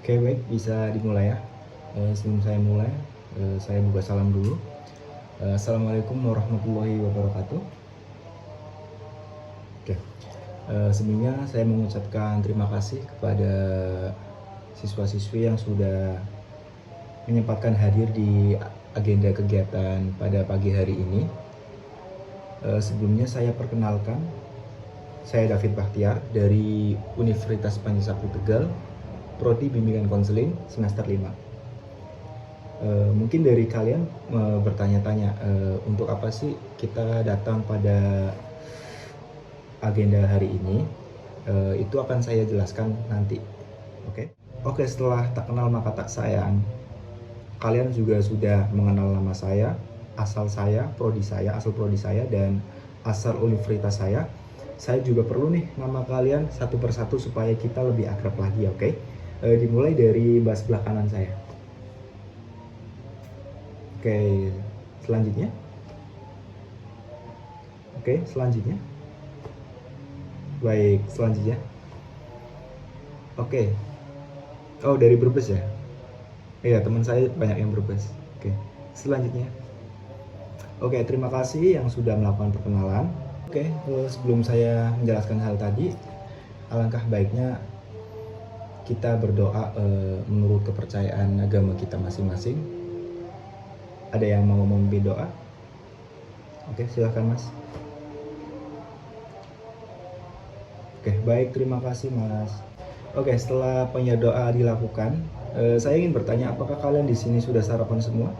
Oke, baik, bisa dimulai ya. Sebelum saya mulai, saya buka salam dulu. Assalamualaikum warahmatullahi wabarakatuh. Oke, sebelumnya saya mengucapkan terima kasih kepada siswa-siswi yang sudah menyempatkan hadir di agenda kegiatan pada pagi hari ini. Sebelumnya saya perkenalkan, saya David Bahtiar dari Universitas Panjasakti Tegal, Prodi Bimbingan Konseling semester 5. Mungkin dari kalian bertanya-tanya, untuk apa sih kita datang pada agenda hari ini. Itu akan saya jelaskan nanti. Oke, setelah tak kenal maka tak sayang, kalian juga sudah mengenal nama saya, asal prodi saya, dan asal universitas saya. Saya juga perlu nih nama kalian satu persatu supaya kita lebih akrab lagi, oke? Dimulai dari sebelah kanan saya. Oke, selanjutnya. Baik, selanjutnya. Oke. Oh, dari Brebes ya? Iya, teman saya banyak yang Brebes. Oke, selanjutnya. Oke, terima kasih yang sudah melakukan perkenalan. Oke, sebelum saya menjelaskan hal tadi, alangkah baiknya kita berdoa menurut kepercayaan agama kita masing-masing. Ada yang mau memimpin doa? Oke, silahkan Mas. Oke, baik, terima kasih Mas. Oke, setelah doa dilakukan, saya ingin bertanya, apakah kalian di sini sudah sarapan semua?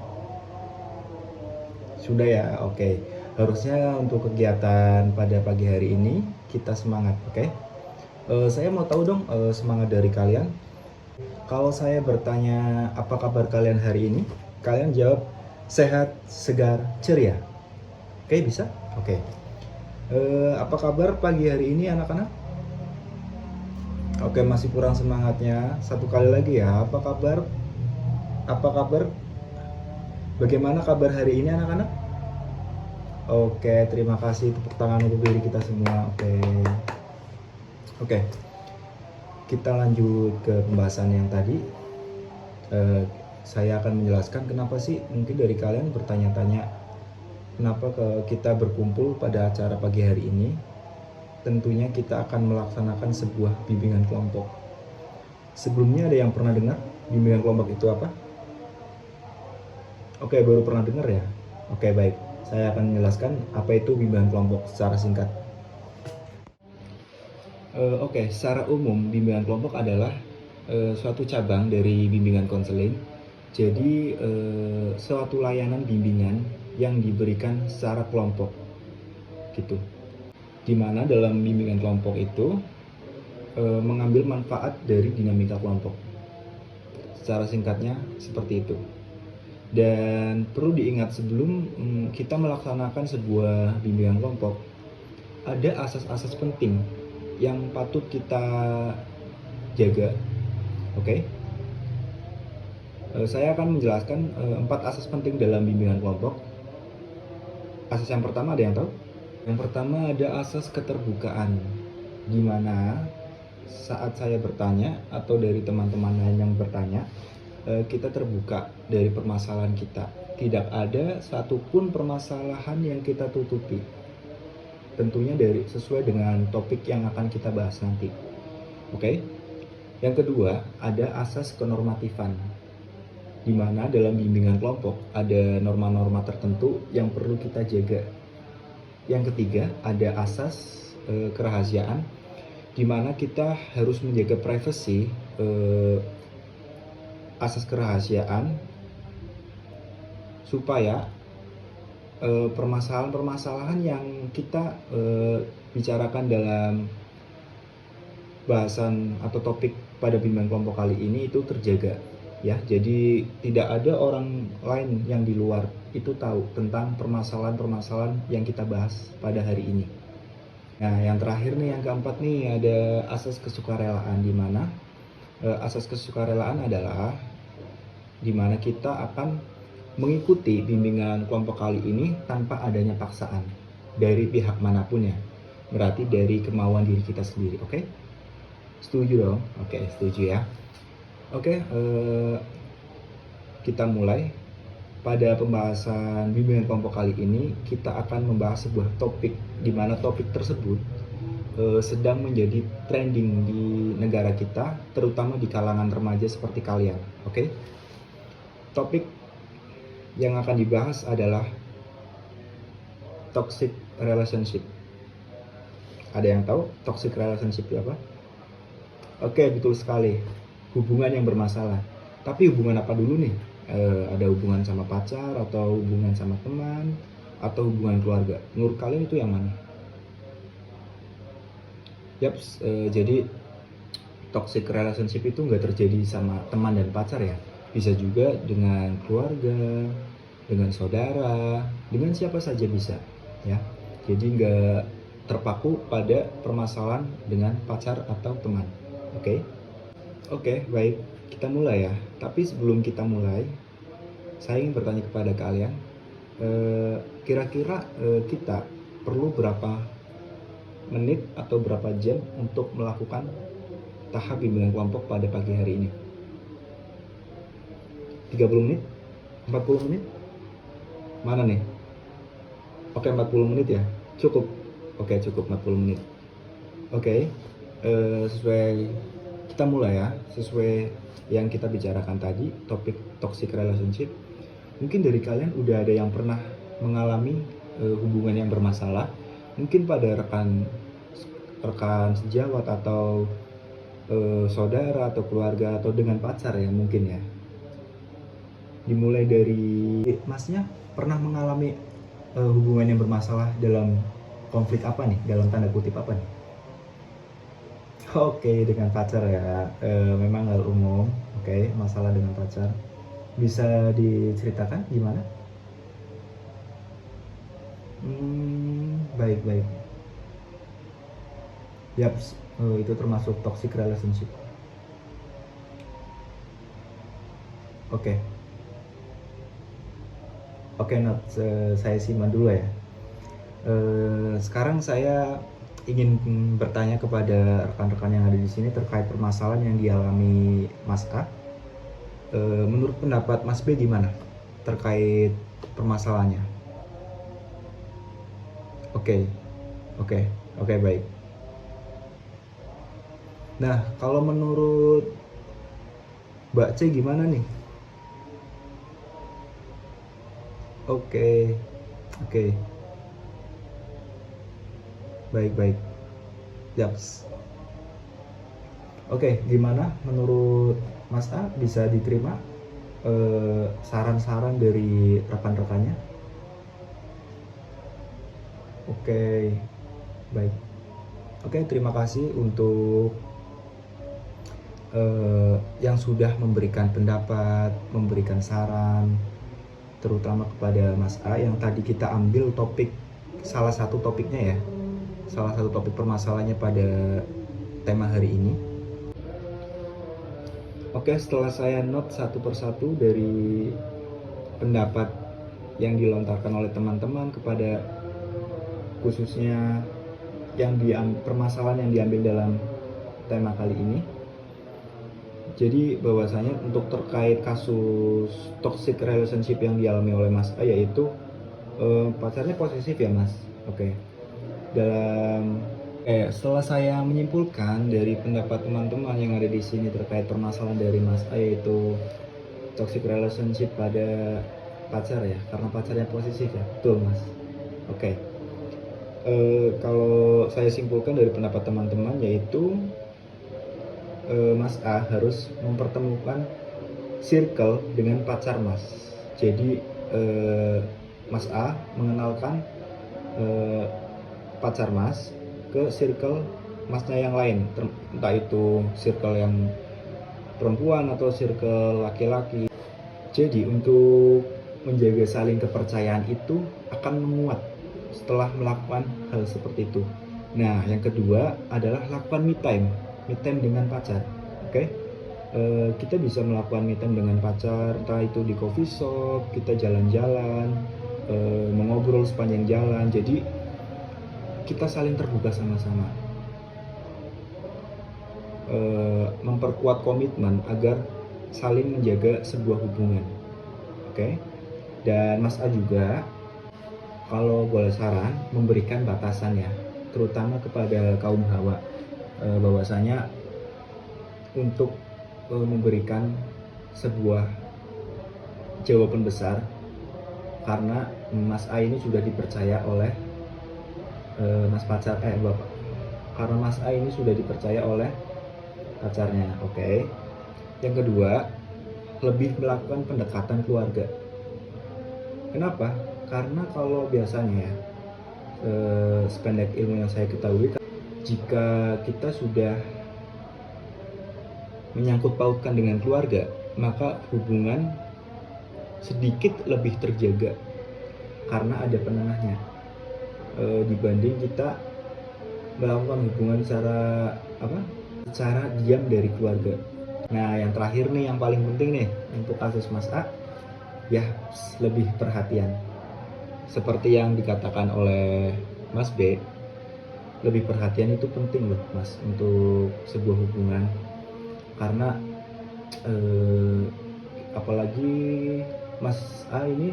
Sudah ya, oke. Harusnya untuk kegiatan pada pagi hari ini kita semangat, oke? Saya mau tahu dong semangat dari kalian. Kalau saya bertanya apa kabar kalian hari ini, kalian jawab sehat, segar, ceria. Oke, bisa? Oke. Apa kabar pagi hari ini anak-anak? Oke, masih kurang semangatnya. Satu kali lagi ya. Apa kabar? Apa kabar? Bagaimana kabar hari ini anak-anak? Oke, terima kasih, tepuk tangan untuk diri kita semua. Oke. Kita lanjut ke pembahasan yang tadi. Saya akan menjelaskan kenapa sih mungkin dari kalian bertanya-tanya kenapa kita berkumpul pada acara pagi hari ini. Tentunya kita akan melaksanakan sebuah bimbingan kelompok. Sebelumnya ada yang pernah dengar bimbingan kelompok itu apa? Oke, baru pernah dengar ya? Oke, baik. Saya akan menjelaskan apa itu bimbingan kelompok secara singkat. Oke, secara umum bimbingan kelompok adalah suatu cabang dari bimbingan konseling. Jadi suatu layanan bimbingan yang diberikan secara kelompok, gitu. Dimana dalam bimbingan kelompok itu mengambil manfaat dari dinamika kelompok. Secara singkatnya seperti itu. Dan perlu diingat sebelum kita melaksanakan sebuah bimbingan kelompok, ada asas-asas penting yang patut kita jaga. Oke? Saya akan menjelaskan 4 asas penting dalam bimbingan kelompok. Asas yang pertama ada yang tahu? Yang pertama ada asas keterbukaan, di mana saat saya bertanya atau dari teman-teman lain yang bertanya, kita terbuka dari permasalahan kita. Tidak ada satupun permasalahan yang kita tutupi. Tentunya sesuai dengan topik yang akan kita bahas nanti. Oke? Yang kedua, ada asas kenormatifan, di mana dalam bimbingan kelompok ada norma-norma tertentu yang perlu kita jaga. Yang ketiga, ada asas kerahasiaan, di mana kita harus menjaga privasi, asas kerahasiaan, supaya permasalahan-permasalahan yang kita bicarakan dalam bahasan atau topik pada bimbingan kelompok kali ini itu terjaga ya. Jadi tidak ada orang lain yang di luar itu tahu tentang permasalahan-permasalahan yang kita bahas pada hari ini. Nah, yang terakhir nih, yang keempat nih, ada asas kesukarelaan, di mana asas kesukarelaan adalah di mana kita akan mengikuti bimbingan kelompok kali ini tanpa adanya paksaan dari pihak manapun ya. Berarti dari kemauan diri kita sendiri, oke? Setuju dong? Oke, setuju ya. Oke, kita mulai. Pada pembahasan bimbingan kelompok kali ini, kita akan membahas sebuah topik di mana topik tersebut sedang menjadi trending di negara kita, terutama di kalangan remaja seperti kalian. Oke? Topik yang akan dibahas adalah toxic relationship. Ada yang tahu toxic relationship itu apa? Oke, betul sekali. Hubungan yang bermasalah. Tapi hubungan apa dulu nih? Ada hubungan sama pacar, atau hubungan sama teman, atau hubungan keluarga? Menurut kalian itu yang mana? Yaps, jadi toxic relationship itu nggak terjadi sama teman dan pacar ya. Bisa juga dengan keluarga, dengan saudara, dengan siapa saja bisa ya. Jadi nggak terpaku pada permasalahan dengan pacar atau teman. Oke? Oke, baik. Kita mulai ya. Tapi sebelum kita mulai, saya ingin bertanya kepada kalian, kira-kira kita perlu berapa menit atau berapa jam untuk melakukan tahap bimbingan kelompok pada pagi hari ini? 30 menit? 40 menit? Mana nih? Oke, 40 menit ya? Cukup? Oke, cukup 40 menit. Oke, sesuai, kita mulai ya. Sesuai yang kita bicarakan tadi, topik toxic relationship. Mungkin dari kalian udah ada yang pernah mengalami hubungan yang bermasalah, mungkin pada rekan sejawat, atau saudara, atau keluarga, atau dengan pacar ya mungkin ya. Dimulai dari masnya pernah mengalami hubungan yang bermasalah dalam konflik apa nih? Dalam tanda kutip apa nih? Oke, dengan pacar ya. Memang hal umum. Oke, masalah dengan pacar. Bisa diceritakan gimana? Baik. Yaps, itu termasuk toxic relationship. Oke. Oke, Not, saya simak dulu ya. Sekarang saya ingin bertanya kepada rekan-rekan yang ada di sini terkait permasalahan yang dialami Mas A. Menurut pendapat Mas B gimana terkait permasalahannya? Oke, baik. Nah, kalau menurut Mbak C gimana nih? Oke. Baik. Yaps. Oke, gimana menurut Mas A? Bisa diterima saran-saran dari rekan-rekannya? Oke, baik. Oke, terima kasih untuk yang sudah memberikan pendapat, memberikan saran, terutama kepada Mas A yang tadi kita ambil topik, salah satu topiknya ya, salah satu topik permasalahannya pada tema hari ini. Oke, setelah saya note satu persatu dari pendapat yang dilontarkan oleh teman-teman kepada, khususnya yang permasalahan yang diambil dalam tema kali ini. Jadi bahwasanya untuk terkait kasus toxic relationship yang dialami oleh Mas A, yaitu pacarnya posesif ya Mas. Oke. Setelah saya menyimpulkan dari pendapat teman-teman yang ada di sini terkait permasalahan dari Mas A, yaitu toxic relationship pada pacar ya, karena pacarnya posesif ya, betul Mas. Oke. Kalau saya simpulkan dari pendapat teman-teman, yaitu Mas A harus mempertemukan circle dengan pacar Mas. Jadi Mas A mengenalkan pacar Mas ke circle Masnya yang lain, entah itu circle yang perempuan atau circle laki-laki. Jadi untuk menjaga saling kepercayaan itu akan menguat setelah melakukan hal seperti itu. Nah, yang kedua adalah lakukan me time dengan pacar. Oke? Kita bisa melakukan me time dengan pacar, entah itu di coffee shop, kita jalan-jalan, mengobrol sepanjang jalan. Jadi kita saling terbuka sama-sama, memperkuat komitmen agar saling menjaga sebuah hubungan. Oke. Dan Mas A juga kalau boleh saran memberikan batasan ya, terutama kepada kaum hawa, bahwasanya untuk memberikan sebuah jawaban besar, karena Mas A ini sudah dipercaya oleh bapak, karena Mas A ini sudah dipercaya oleh pacarnya. Oke. Yang kedua, lebih melakukan pendekatan keluarga. Kenapa? Karena kalau biasanya ya, sependek ilmu yang saya ketahui, jika kita sudah menyangkut pautkan dengan keluarga, maka hubungan sedikit lebih terjaga karena ada penengahnya, dibanding kita melakukan hubungan secara diam dari keluarga. Nah, yang terakhir nih, yang paling penting nih untuk kasus Mas A, ya lebih perhatian. Seperti yang dikatakan oleh Mas B, lebih perhatian itu penting loh Mas untuk sebuah hubungan, karena apalagi Mas A ini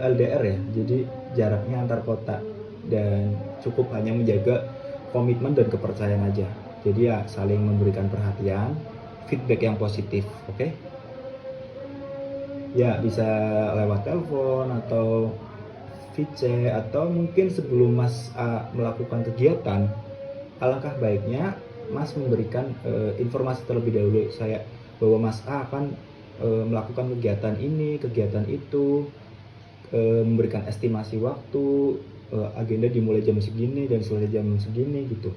LDR ya, jadi jaraknya antar kota, dan cukup hanya menjaga komitmen dan kepercayaan aja. Jadi ya saling memberikan perhatian, feedback yang positif. Oke? Ya bisa lewat telepon atau VC, atau mungkin sebelum Mas A melakukan kegiatan, alangkah baiknya Mas memberikan informasi terlebih dahulu bahwa Mas A akan melakukan kegiatan ini, kegiatan itu, memberikan estimasi waktu, agenda dimulai jam segini dan selesai jam segini gitu.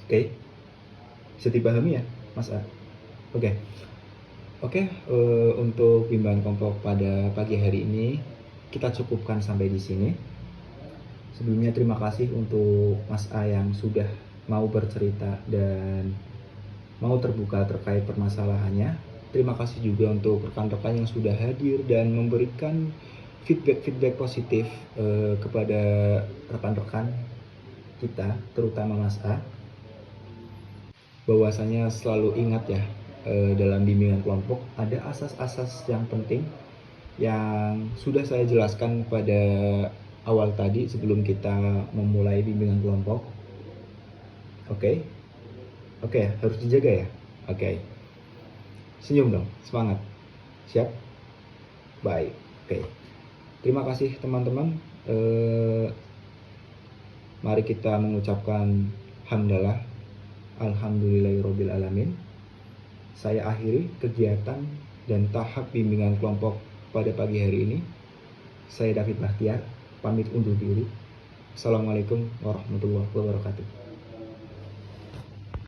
Oke, bisa dipahami ya Mas A? Oke, untuk bimbingan kelompok pada pagi hari ini kita cukupkan sampai di sini. Sebelumnya terima kasih untuk Mas A yang sudah mau bercerita dan mau terbuka terkait permasalahannya. Terima kasih juga untuk rekan-rekan yang sudah hadir dan memberikan feedback positif kepada rekan-rekan kita, terutama Mas A. Bahwasanya selalu ingat ya, dalam bimbingan kelompok ada asas-asas yang penting yang sudah saya jelaskan pada awal tadi sebelum kita memulai bimbingan kelompok. Oke, harus dijaga ya. Oke. Senyum dong, semangat. Siap? Baik. Oke. Terima kasih teman-teman. Mari kita mengucapkan hamdalah, alhamdulillahirabbil alamin. Saya akhiri kegiatan dan tahap bimbingan kelompok pada pagi hari ini. Saya David Bahtiar, pamit undur diri. Assalamualaikum warahmatullahi wabarakatuh.